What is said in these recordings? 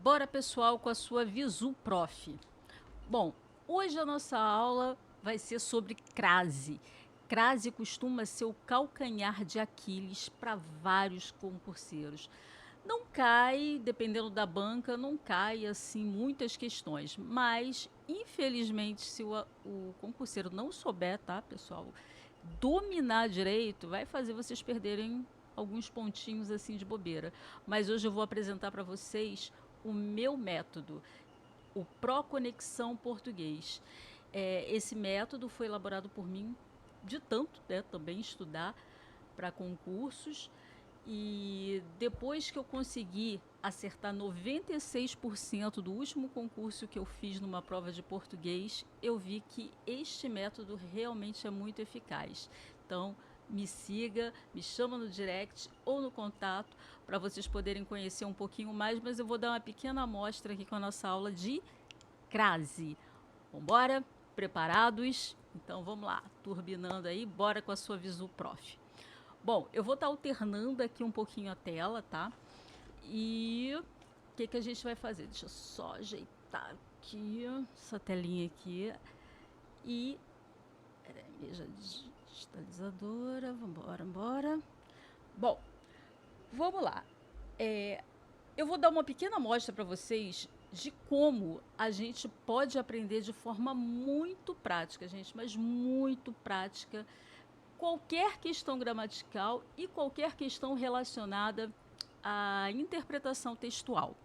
Bora, pessoal, com a sua Visu Prof. Bom, hoje a nossa aula vai ser sobre crase. Crase costuma ser o calcanhar de Aquiles para vários concurseiros. Não cai, dependendo da banca, não cai assim muitas questões, mas infelizmente se o concurseiro não souber, tá, pessoal, dominar direito, vai fazer vocês perderem alguns pontinhos assim de bobeira. Mas hoje eu vou apresentar para vocês o meu método, o Proconexão Português. Esse método foi elaborado por mim de tanto, né, também estudar para concursos. E depois que eu consegui acertar 96% do último concurso que eu fiz numa prova de português, eu vi que este método realmente é muito eficaz. Então, me siga, me chama no direct ou no contato para vocês poderem conhecer um pouquinho mais, mas eu vou dar uma pequena amostra aqui com a nossa aula de crase. Vambora? Preparados? Então vamos lá, turbinando aí, bora com a sua Visu Prof. Bom, eu vou estar alternando aqui um pouquinho a tela, tá? E o que a gente vai fazer? Deixa eu só ajeitar aqui, essa telinha aqui. E, peraí, veja, digitalizadora, vambora. Bom, vamos lá. Eu vou dar uma pequena amostra para vocês de como a gente pode aprender de forma muito prática, gente, mas muito prática, qualquer questão gramatical e qualquer questão relacionada à interpretação textual.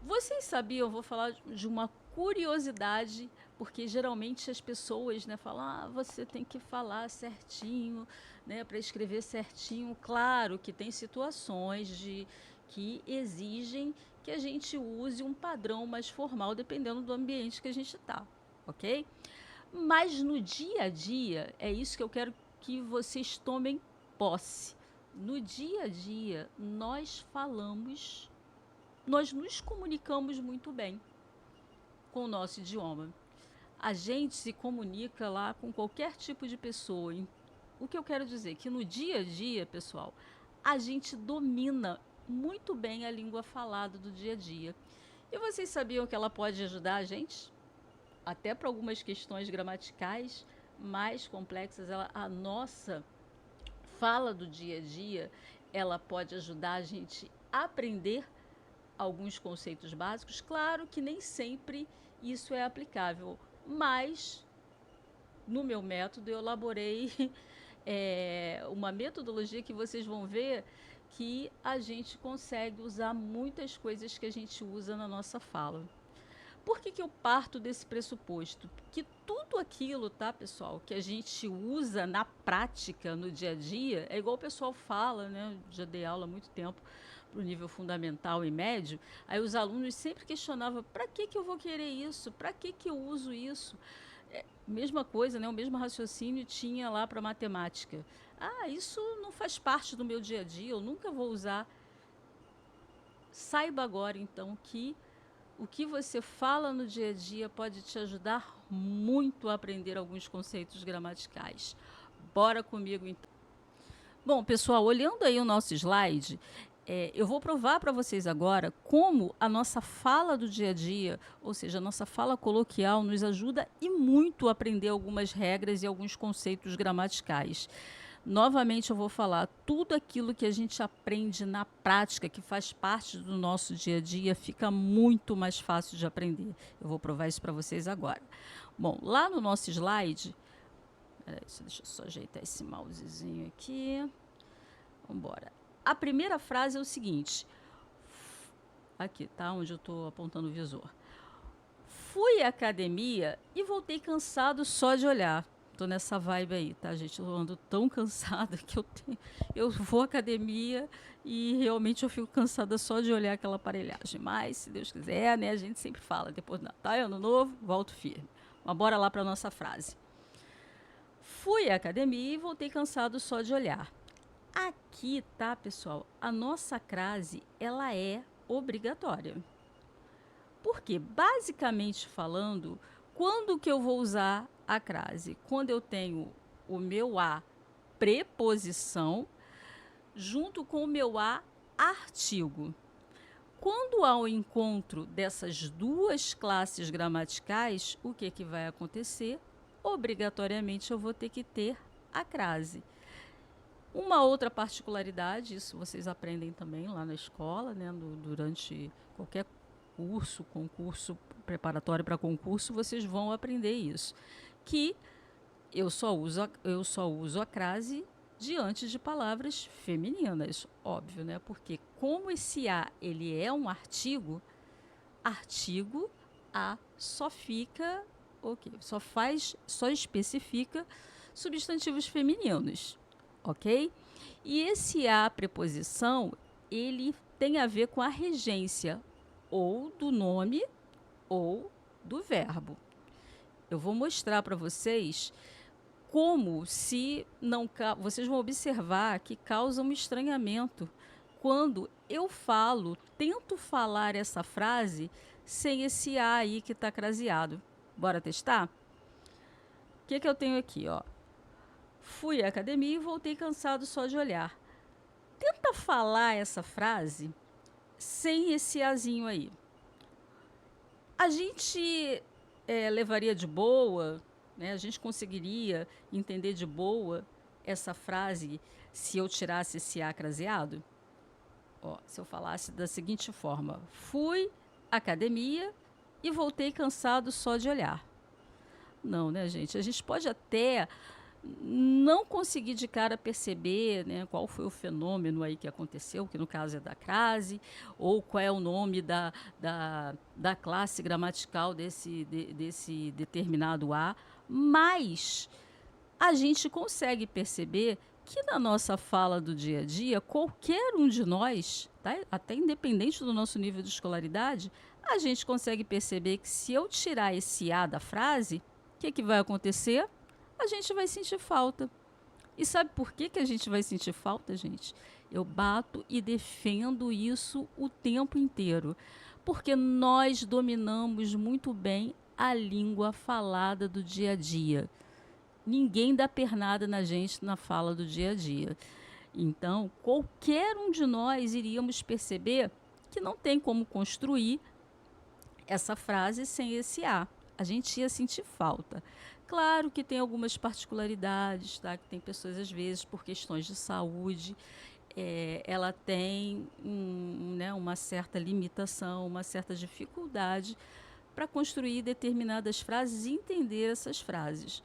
Vocês sabiam, eu vou falar de uma curiosidade, porque geralmente as pessoas, né, falam, você tem que falar certinho, né, para escrever certinho. Claro que tem situações que exigem que a gente use um padrão mais formal, dependendo do ambiente que a gente está, ok? Mas no dia a dia, é isso que eu quero que vocês tomem posse. No dia a dia, nós nos comunicamos muito bem com o nosso idioma. A gente se comunica lá com qualquer tipo de pessoa. O que eu quero dizer? Que no dia a dia, pessoal, a gente domina muito bem a língua falada do dia a dia. E vocês sabiam que ela pode ajudar a gente? Até para algumas questões gramaticais mais complexas, a nossa fala do dia a dia, ela pode ajudar a gente a aprender alguns conceitos básicos. Claro que nem sempre isso é aplicável, mas no meu método eu elaborei uma metodologia que vocês vão ver que a gente consegue usar muitas coisas que a gente usa na nossa fala. Por que eu parto desse pressuposto? Que tudo aquilo, tá, pessoal, que a gente usa na prática, no dia a dia, é igual o pessoal fala, né? Já dei aula há muito tempo para o nível fundamental e médio. Aí os alunos sempre questionavam: para que eu vou querer isso? Para que eu uso isso? Mesma coisa, né? O mesmo raciocínio tinha lá para matemática. Isso não faz parte do meu dia a dia, eu nunca vou usar. Saiba agora, então, que o que você fala no dia a dia pode te ajudar muito a aprender alguns conceitos gramaticais. Bora comigo, então. Bom, pessoal, olhando aí o nosso slide, eu vou provar para vocês agora como a nossa fala do dia a dia, ou seja, a nossa fala coloquial, nos ajuda e muito a aprender algumas regras e alguns conceitos gramaticais. Novamente eu vou falar, tudo aquilo que a gente aprende na prática, que faz parte do nosso dia a dia, fica muito mais fácil de aprender. Eu vou provar isso para vocês agora. Bom, lá no nosso slide, deixa eu só ajeitar esse mousezinho aqui. Vamos embora. A primeira frase é o seguinte, aqui, tá? Onde eu estou apontando o visor. Fui à academia e voltei cansado só de olhar. Tô nessa vibe aí, tá, gente? Eu ando tão cansada que eu vou à academia e realmente eu fico cansada só de olhar aquela aparelhagem. Mas, se Deus quiser, né, a gente sempre fala, depois do Natal, ano novo, volto firme. Mas bora lá para nossa frase. Fui à academia e voltei cansado só de olhar. Aqui, tá, pessoal? A nossa crase, ela é obrigatória. Porque, basicamente falando, quando que eu vou usar a crase? Quando eu tenho o meu a preposição junto com o meu a artigo. Quando há o encontro dessas duas classes gramaticais, o que vai acontecer? Obrigatoriamente eu vou ter que ter a crase. Uma outra particularidade, isso vocês aprendem também lá na escola, né, durante qualquer curso, concurso, preparatório para concurso, vocês vão aprender isso, que eu só uso a crase diante de palavras femininas, óbvio, né? Porque como esse a ele é um artigo, artigo a só fica, ok, só especifica substantivos femininos, ok? E esse a preposição, ele tem a ver com a regência ou do nome ou do verbo. Eu vou mostrar para vocês como se não... Vocês vão observar que causa um estranhamento quando eu tento falar essa frase sem esse A aí que está craseado. Bora testar? O que eu tenho aqui, ó? Fui à academia e voltei cansado só de olhar. Tenta falar essa frase sem esse Azinho aí. A gente levaria de boa, né? A gente conseguiria entender de boa essa frase se eu tirasse esse A craseado? Ó, se eu falasse da seguinte forma: fui à academia e voltei cansado só de olhar. Não, né, gente? A gente pode até não conseguir de cara perceber, né, qual foi o fenômeno aí que aconteceu, que no caso é da crase, ou qual é o nome da classe gramatical desse determinado A, mas a gente consegue perceber que na nossa fala do dia a dia, qualquer um de nós, tá, até independente do nosso nível de escolaridade, a gente consegue perceber que se eu tirar esse A da frase, o que vai acontecer? A gente vai sentir falta. E sabe por que a gente vai sentir falta, gente? Eu bato e defendo isso o tempo inteiro. Porque nós dominamos muito bem a língua falada do dia a dia. Ninguém dá pernada na gente na fala do dia a dia. Então, qualquer um de nós iríamos perceber que não tem como construir essa frase sem esse A. A gente ia sentir falta. Claro que tem algumas particularidades, tá? Que tem pessoas, às vezes, por questões de saúde, ela tem uma certa limitação, uma certa dificuldade para construir determinadas frases e entender essas frases.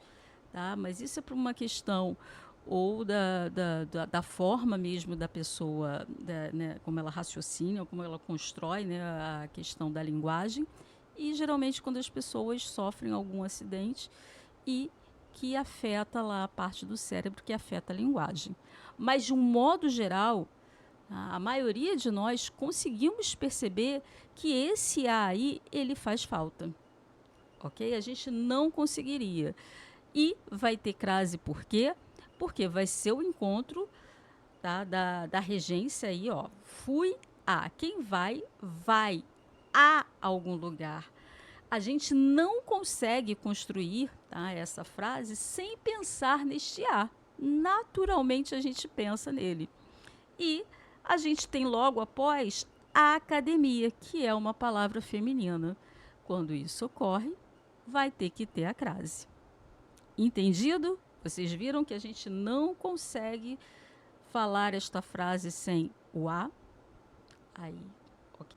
Tá? Mas isso é por uma questão ou da forma mesmo da pessoa, né, como ela raciocina, como ela constrói, né, a questão da linguagem, e geralmente quando as pessoas sofrem algum acidente e que afeta lá a parte do cérebro que afeta a linguagem. Mas, de um modo geral, a maioria de nós conseguimos perceber que esse A aí, ele faz falta. Ok? A gente não conseguiria. E vai ter crase por quê? Porque vai ser o encontro, tá, da regência aí, ó. Fui a. Quem vai a algum lugar. A gente não consegue construir, tá, essa frase sem pensar neste A. Naturalmente a gente pensa nele. E a gente tem logo após a academia, que é uma palavra feminina. Quando isso ocorre, vai ter que ter a crase. Entendido? Vocês viram que a gente não consegue falar esta frase sem o A? Aí, ok.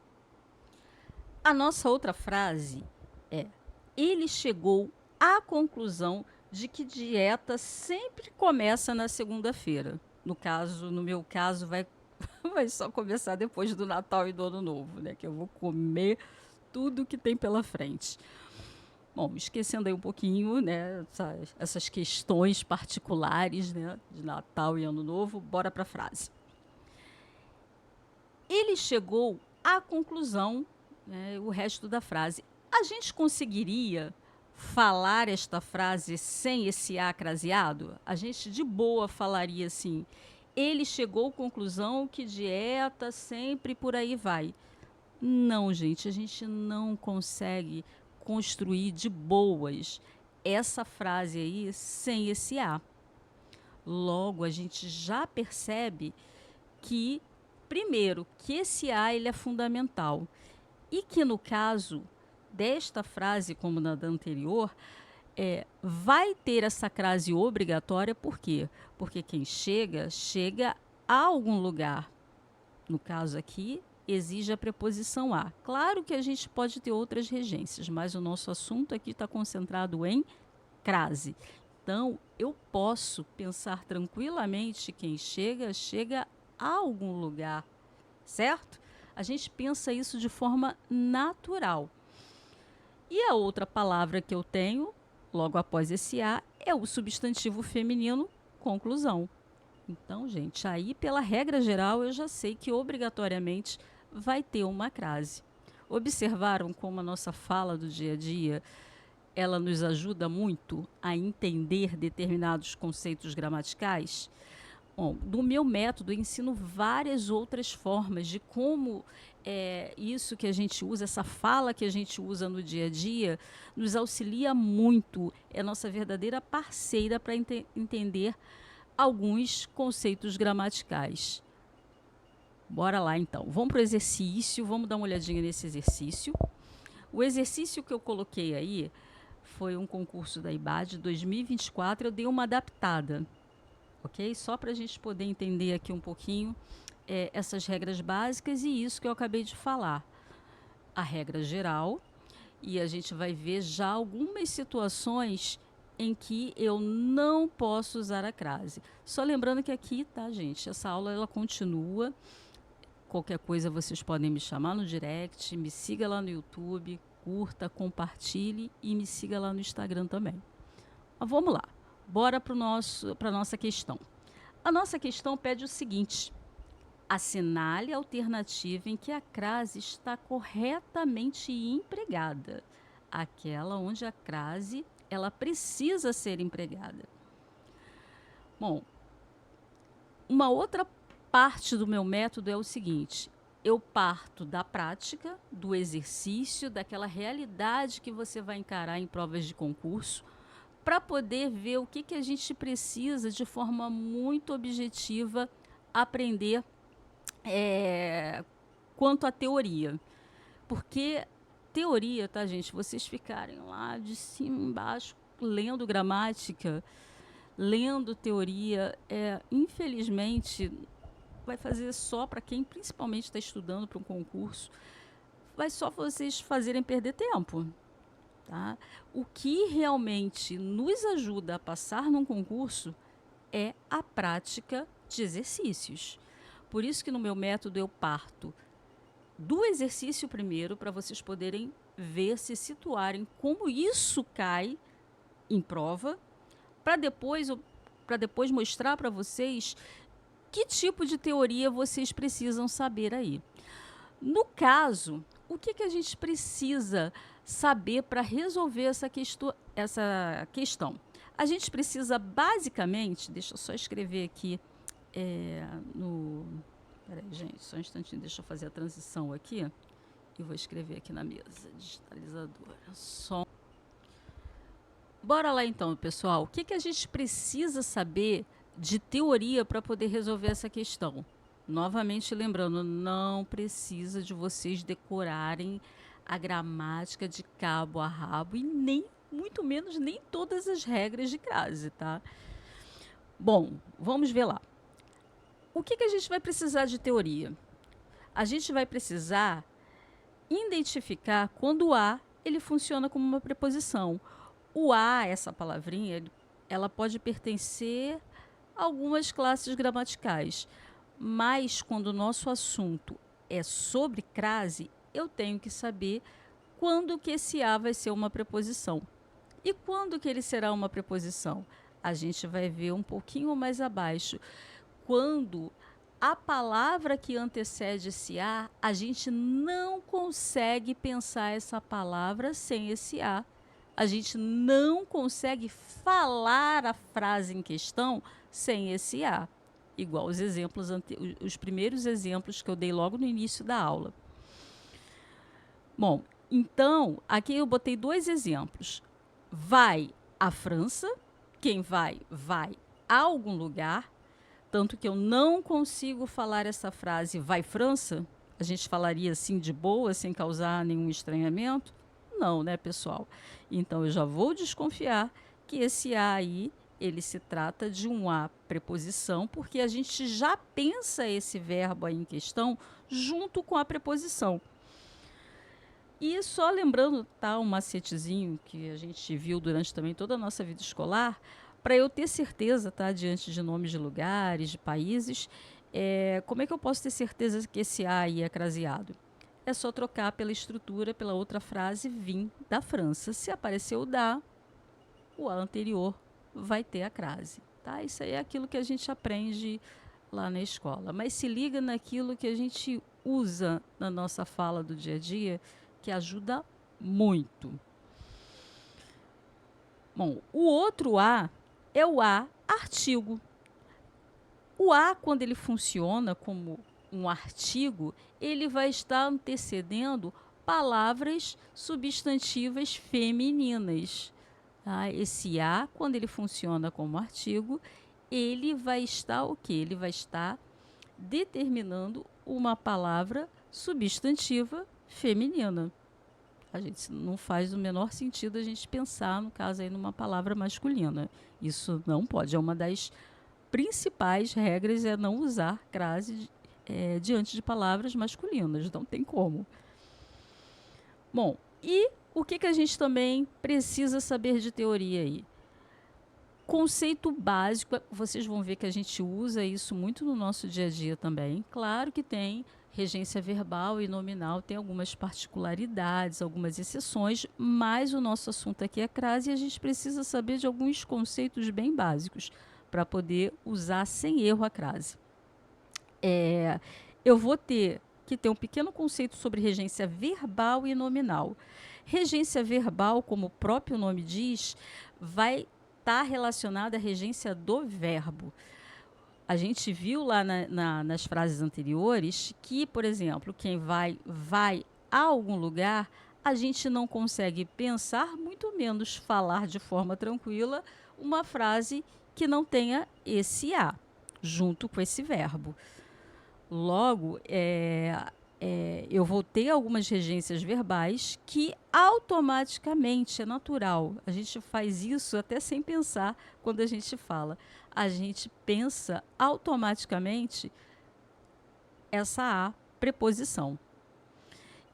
A nossa outra frase é: ele chegou à conclusão de que dieta sempre começa na segunda-feira. No meu caso, vai só começar depois do Natal e do Ano Novo, né? Que eu vou comer tudo que tem pela frente. Bom, esquecendo aí um pouquinho, né, essas questões particulares, né, de Natal e Ano Novo, bora para a frase. Ele chegou à conclusão, né, o resto da frase. A gente conseguiria falar esta frase sem esse A craseado? A gente de boa falaria assim: ele chegou à conclusão que dieta sempre por aí vai. Não, gente, a gente não consegue construir de boas essa frase aí sem esse A. Logo, a gente já percebe que Primeiro, que esse A ele é fundamental e que no caso desta frase, como na da anterior, vai ter essa crase obrigatória, por quê? Porque quem chega, chega a algum lugar. No caso aqui, exige a preposição a. Claro que a gente pode ter outras regências, mas o nosso assunto aqui está concentrado em crase. Então, eu posso pensar tranquilamente quem chega, chega a algum lugar, certo? A gente pensa isso de forma natural. E a outra palavra que eu tenho, logo após esse a, é o substantivo feminino conclusão. Então, gente, aí pela regra geral eu já sei que obrigatoriamente vai ter uma crase. Observaram como a nossa fala do dia a dia ela nos ajuda muito a entender determinados conceitos gramaticais? Bom, do meu método eu ensino várias outras formas de como isso que a gente usa, essa fala que a gente usa no dia a dia, nos auxilia muito. É nossa verdadeira parceira para entender alguns conceitos gramaticais. Bora lá então. Vamos para o exercício, vamos dar uma olhadinha nesse exercício. O exercício que eu coloquei aí foi um concurso da IBAD 2024, eu dei uma adaptada, ok? Só para a gente poder entender aqui um pouquinho essas regras básicas e isso que eu acabei de falar. A regra geral, e a gente vai ver já algumas situações em que eu não posso usar a crase. Só lembrando que aqui, tá, gente, essa aula ela continua. Qualquer coisa vocês podem me chamar no direct, me siga lá no YouTube, curta, compartilhe e me siga lá no Instagram também. Mas vamos lá, bora para a nossa questão. A nossa questão pede o seguinte: assinale a alternativa em que a crase está corretamente empregada, aquela onde a crase ela precisa ser empregada. Bom, uma outra parte do meu método é o seguinte: eu parto da prática, do exercício, daquela realidade que você vai encarar em provas de concurso, para poder ver o que a gente precisa de forma muito objetiva aprender quanto à teoria. Porque teoria, tá, gente? Vocês ficarem lá de cima embaixo lendo gramática, lendo teoria, infelizmente vai fazer só para quem principalmente está estudando para um concurso, vai só vocês fazerem perder tempo. Tá? O que realmente nos ajuda a passar num concurso é a prática de exercícios. Por isso que no meu método eu parto do exercício primeiro, para vocês poderem ver, se situarem como isso cai em prova, para depois mostrar para vocês que tipo de teoria vocês precisam saber aí. No caso, o que a gente precisa saber para resolver essa questão? A gente precisa basicamente, deixa eu só escrever aqui Peraí, gente, só um instantinho, deixa eu fazer a transição aqui e vou escrever aqui na mesa, digitalizadora. Bora lá então, pessoal. O que a gente precisa saber de teoria para poder resolver essa questão? Novamente lembrando, não precisa de vocês decorarem a gramática de cabo a rabo e nem, muito menos, nem todas as regras de crase, tá? Bom, vamos ver lá. O que a gente vai precisar de teoria? A gente vai precisar identificar quando o a ele funciona como uma preposição. O a, essa palavrinha, ela pode pertencer a algumas classes gramaticais, mas quando o nosso assunto é sobre crase, eu tenho que saber quando que esse a vai ser uma preposição. E quando que ele será uma preposição? A gente vai ver um pouquinho mais abaixo. Quando a palavra que antecede esse a gente não consegue pensar essa palavra sem esse a. A gente não consegue falar a frase em questão sem esse a. Igual os primeiros exemplos que eu dei logo no início da aula. Bom, então, aqui eu botei 2 exemplos. Vai à França, quem vai a algum lugar. Tanto que eu não consigo falar essa frase vai França? A gente falaria assim de boa, sem causar nenhum estranhamento? Não, né, pessoal? Então eu já vou desconfiar que esse A aí, ele se trata de um A preposição, porque a gente já pensa esse verbo aí em questão junto com a preposição. E só lembrando, tá, um macetezinho que a gente viu durante também toda a nossa vida escolar, para eu ter certeza, tá, diante de nomes de lugares, de países, como é que eu posso ter certeza que esse A aí é craseado? É só trocar pela estrutura, pela outra frase, vim da França. Se apareceu o da, o A anterior vai ter a crase. Tá? Isso aí é aquilo que a gente aprende lá na escola. Mas se liga naquilo que a gente usa na nossa fala do dia a dia, que ajuda muito. Bom, o outro A é o A artigo. O A, quando ele funciona como um artigo, ele vai estar antecedendo palavras substantivas femininas. Tá? Esse A, quando ele funciona como artigo, ele vai estar o quê? Ele vai estar determinando uma palavra substantiva feminina. A gente não faz o menor sentido a gente pensar, no caso aí, numa palavra masculina. Isso não pode. É uma das principais regras é não usar crase diante de palavras masculinas. Não tem como. Bom, e o que a gente também precisa saber de teoria aí? Conceito básico, vocês vão ver que a gente usa isso muito no nosso dia a dia também. Claro que tem regência verbal e nominal, tem algumas particularidades, algumas exceções, mas o nosso assunto aqui é crase e a gente precisa saber de alguns conceitos bem básicos para poder usar sem erro a crase. Eu vou ter que ter um pequeno conceito sobre regência verbal e nominal. Regência verbal, como o próprio nome diz, vai estar relacionada à regência do verbo. A gente viu lá nas frases anteriores que, por exemplo, quem vai a algum lugar, a gente não consegue pensar, muito menos falar de forma tranquila, uma frase que não tenha esse a junto com esse verbo. Logo, eu vou ter algumas regências verbais que automaticamente é natural. A gente faz isso até sem pensar quando a gente fala. A gente pensa automaticamente essa a preposição.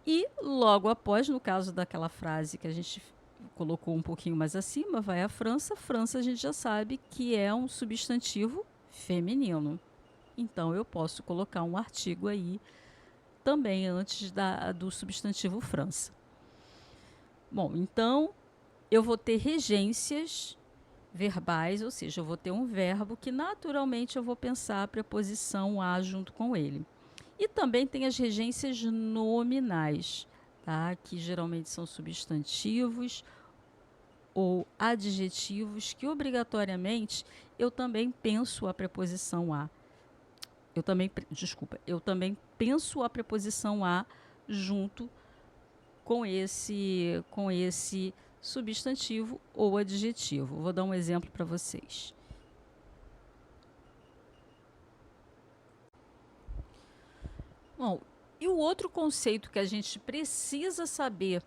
E logo após, no caso daquela frase que a gente colocou um pouquinho mais acima, vai a França. França a gente já sabe que é um substantivo feminino. Então eu posso colocar um artigo aí também antes do substantivo França. Bom, então eu vou ter regências verbais, ou seja, eu vou ter um verbo que naturalmente eu vou pensar a preposição a junto com ele. E também tem as regências nominais, tá? Que geralmente são substantivos ou adjetivos que obrigatoriamente eu também penso a preposição a. Eu também penso a preposição a junto com esse substantivo ou adjetivo. Vou dar um exemplo para vocês. Bom, e o outro conceito que a gente precisa saber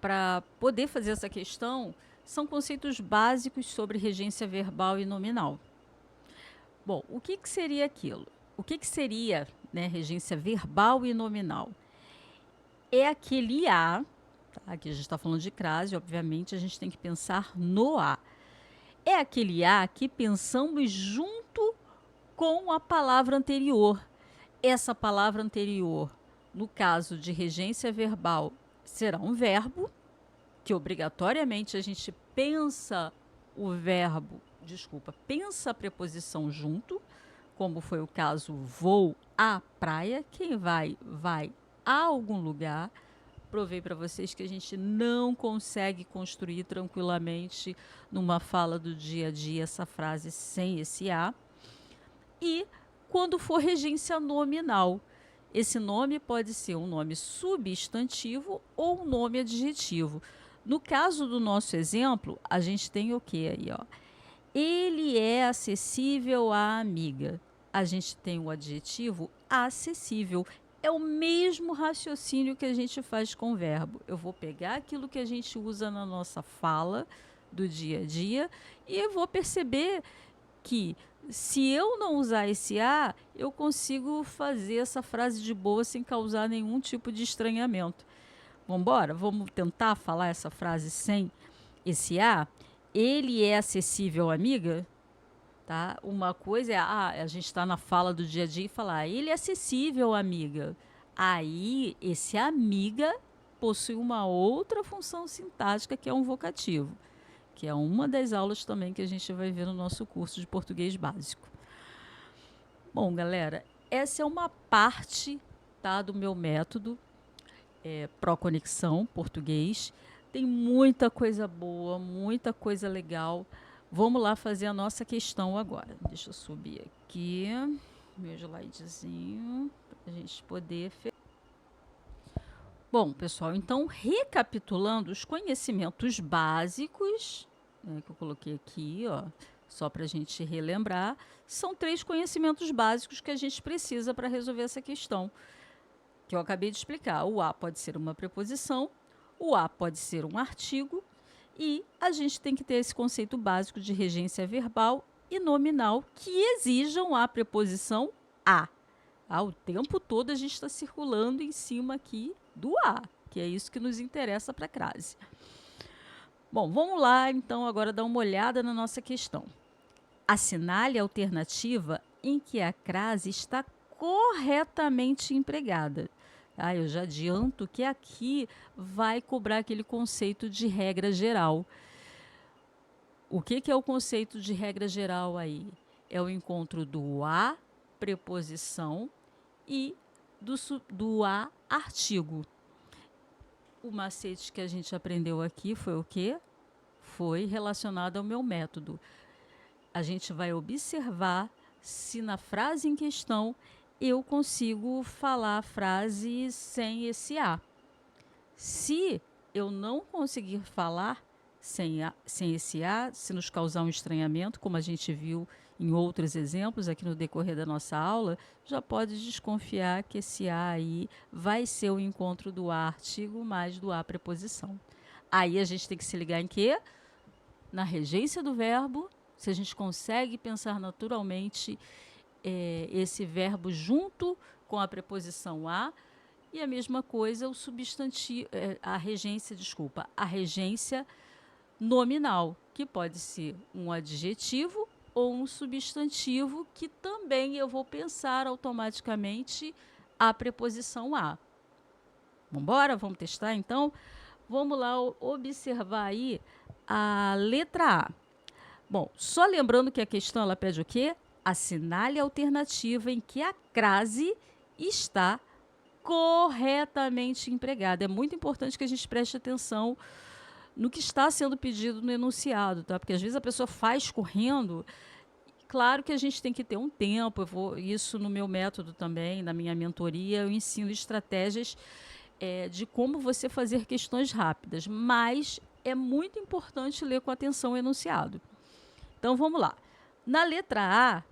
para poder fazer essa questão são conceitos básicos sobre regência verbal e nominal. Bom, o que seria aquilo? O que seria, né, regência verbal e nominal? É aquele A, tá? Aqui a gente está falando de crase, obviamente a gente tem que pensar no A. É aquele A que pensamos junto com a palavra anterior. Essa palavra anterior, no caso de regência verbal, será um verbo, que obrigatoriamente a gente pensa pensa a preposição junto, como foi o caso vou à praia. Quem vai a algum lugar. Provei para vocês que a gente não consegue construir tranquilamente numa fala do dia a dia essa frase sem esse a. E quando for regência nominal, esse nome pode ser um nome substantivo ou um nome adjetivo. No caso do nosso exemplo, a gente tem o que aí, ó? Ele é acessível à amiga. A gente tem o adjetivo acessível. É o mesmo raciocínio que a gente faz com o verbo. Eu vou pegar aquilo que a gente usa na nossa fala do dia a dia e eu vou perceber que se eu não usar esse a, eu consigo fazer essa frase de boa sem causar nenhum tipo de estranhamento. Vamos embora? Vamos tentar falar essa frase sem esse a? Ele é acessível, amiga? Tá? Uma coisa é a gente está na fala do dia a dia e falar, ele é acessível, amiga. Aí, esse amiga possui uma outra função sintática que é um vocativo, que é uma das aulas também que a gente vai ver no nosso curso de português básico. Bom, galera, essa é uma parte, tá, do meu método Proconexão Português. Tem muita coisa boa, muita coisa legal. Vamos lá fazer a nossa questão agora. Deixa eu subir aqui meu slidezinho para a gente poder. Bom, pessoal, então recapitulando os conhecimentos básicos, né, que eu coloquei aqui, ó, só para a gente relembrar, são 3 conhecimentos básicos que a gente precisa para resolver essa questão, que eu acabei de explicar. O a pode ser uma preposição, o a pode ser um artigo, e a gente tem que ter esse conceito básico de regência verbal e nominal que exijam a preposição a. O tempo todo a gente está circulando em cima aqui do a, que é isso que nos interessa para a crase. Bom, vamos lá então agora dar uma olhada na nossa questão. Assinale a alternativa em que a crase está corretamente empregada. Eu já adianto que aqui vai cobrar aquele conceito de regra geral. O que é o conceito de regra geral aí? É o encontro do a, preposição, e do a, artigo. O macete que a gente aprendeu aqui foi o quê? Foi relacionado ao meu método. A gente vai observar se na frase em questão eu consigo falar a frase sem esse a. Se eu não conseguir falar sem esse a, se nos causar um estranhamento, como a gente viu em outros exemplos aqui no decorrer da nossa aula, já pode desconfiar que esse a aí vai ser o encontro do a artigo mais do a preposição. Aí a gente tem que se ligar em quê? Na regência do verbo, se a gente consegue pensar naturalmente esse verbo junto com a preposição a, e a mesma coisa o substantivo, a regência nominal, que pode ser um adjetivo ou um substantivo, que também eu vou pensar automaticamente a preposição a. Vamos embora? Vamos testar então? Vamos lá observar aí a letra A. Bom, só lembrando que a questão ela pede o quê? Assinale a alternativa em que a crase está corretamente empregada. É muito importante que a gente preste atenção no que está sendo pedido no enunciado, tá? Porque às vezes a pessoa faz correndo. Claro que a gente tem que ter um tempo, isso no meu método também, na minha mentoria, eu ensino estratégias de como você fazer questões rápidas, mas é muito importante ler com atenção o enunciado. Então vamos lá. Na letra A,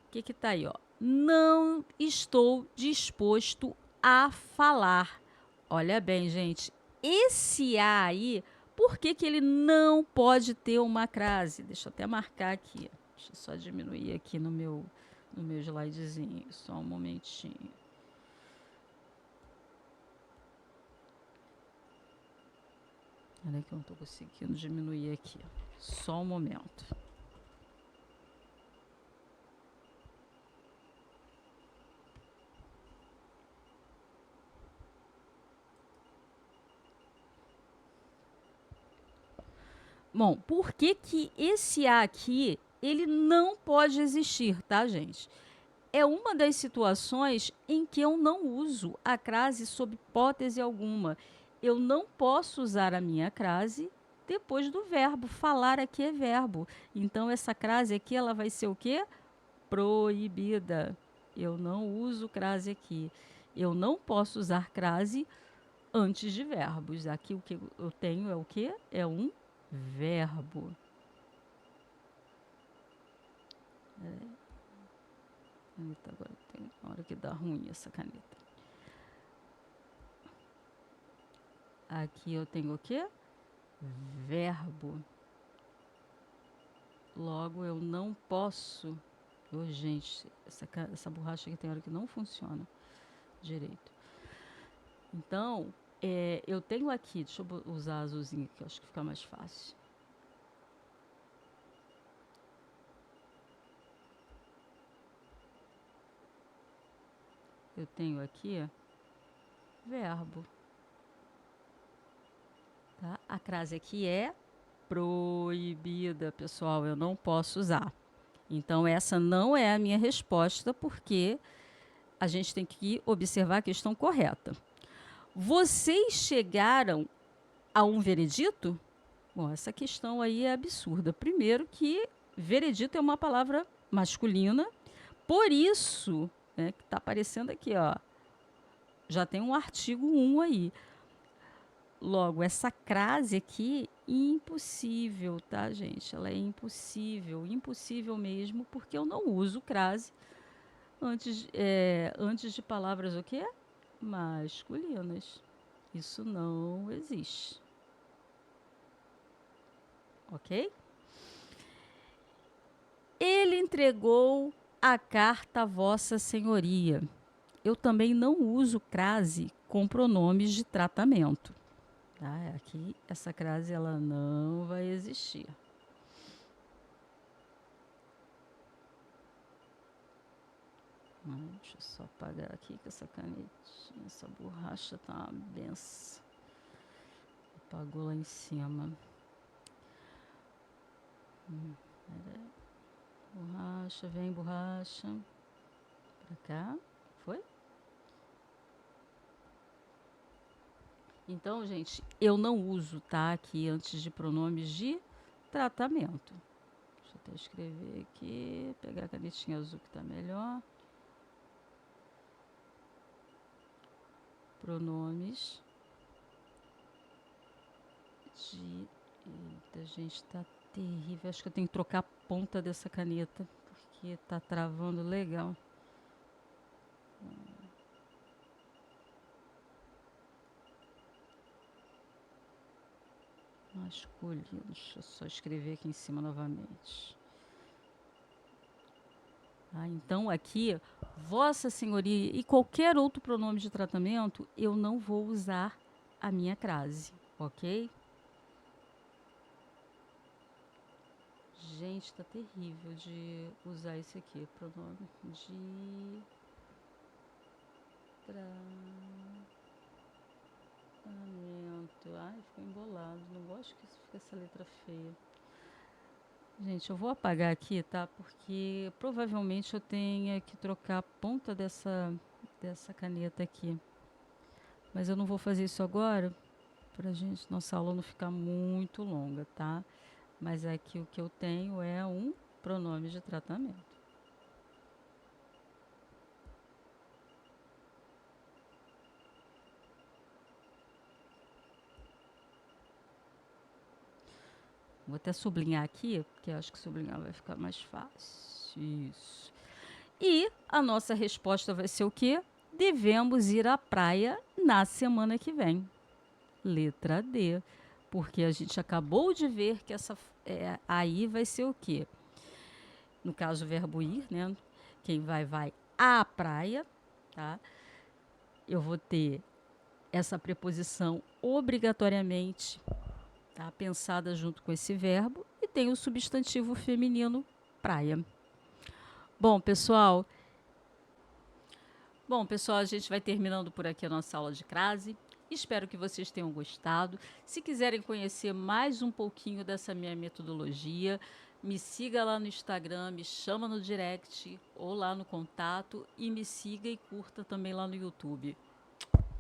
o que está aí? Ó? Não estou disposto a falar. Olha bem, gente, esse A aí, por que ele não pode ter uma crase? Deixa eu até marcar aqui. Deixa eu só diminuir aqui no meu slidezinho. Só um momentinho. Olha que eu não estou conseguindo diminuir aqui. Só um momento. Bom, por que esse A aqui, ele não pode existir, tá, gente? É uma das situações em que eu não uso a crase sob hipótese alguma. Eu não posso usar a minha crase depois do verbo. Falar aqui é verbo. Então, essa crase aqui, ela vai ser o quê? Proibida. Eu não uso crase aqui. Eu não posso usar crase antes de verbos. Aqui o que eu tenho é o quê? É um verbo. Caneta agora tem uma hora que dá ruim essa caneta. Aqui eu tenho o quê? Verbo. Logo, eu não posso... gente, essa borracha aqui tem hora que não funciona direito. Então, eu tenho aqui... Deixa eu usar azulzinho aqui, acho que fica mais fácil. Eu tenho aqui verbo. Tá? A crase aqui é proibida, pessoal. Eu não posso usar. Então, essa não é a minha resposta, porque a gente tem que observar a questão correta. Vocês chegaram a um veredito? Bom, essa questão aí é absurda. Primeiro que veredito é uma palavra masculina, por isso, né, que está aparecendo aqui, ó, já tem um artigo 1 aí. Logo, essa crase aqui, impossível, tá, gente? Ela é impossível, impossível mesmo, porque eu não uso crase antes de palavras o quê? Masculinas. Isso não existe. Ok? Ele entregou a carta a Vossa Senhoria. Eu também não uso crase com pronomes de tratamento. Tá? Aqui, essa crase ela não vai existir. Deixa eu só apagar aqui que essa canetinha, essa borracha tá uma benção. Apagou lá em cima. Borracha, vem borracha. Pra cá. Foi? Então, gente, eu não uso, tá? Aqui antes de pronomes de tratamento. Deixa eu até escrever aqui. Pegar a canetinha azul que tá melhor. Pronomes de... Eita, gente, tá terrível. Acho que eu tenho que trocar a ponta dessa caneta, porque tá travando legal. Masculino. Deixa eu só escrever aqui em cima novamente. Então, aqui, Vossa Senhoria e qualquer outro pronome de tratamento, eu não vou usar a minha crase, ok? Gente, tá terrível de usar esse aqui, pronome de tratamento. Ai, ficou embolado, não gosto que fique essa letra feia. Gente, eu vou apagar aqui, tá? Porque provavelmente eu tenha que trocar a ponta dessa caneta aqui. Mas eu não vou fazer isso agora, pra gente, nossa aula não ficar muito longa, tá? Mas aqui o que eu tenho é um pronome de tratamento. Vou até sublinhar aqui, porque acho que sublinhar vai ficar mais fácil. Isso. E a nossa resposta vai ser o quê? Devemos ir à praia na semana que vem. Letra D. Porque a gente acabou de ver que aí vai ser o quê? No caso, o verbo ir, né? Quem vai à praia, tá? Eu vou ter essa preposição obrigatoriamente, tá? Pensada junto com esse verbo, e tem o substantivo feminino praia. Bom, pessoal, a gente vai terminando por aqui a nossa aula de crase. Espero que vocês tenham gostado. Se quiserem conhecer mais um pouquinho dessa minha metodologia, me siga lá no Instagram, me chama no direct ou lá no contato, e me siga e curta também lá no YouTube.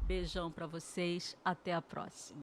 Beijão para vocês, até a próxima.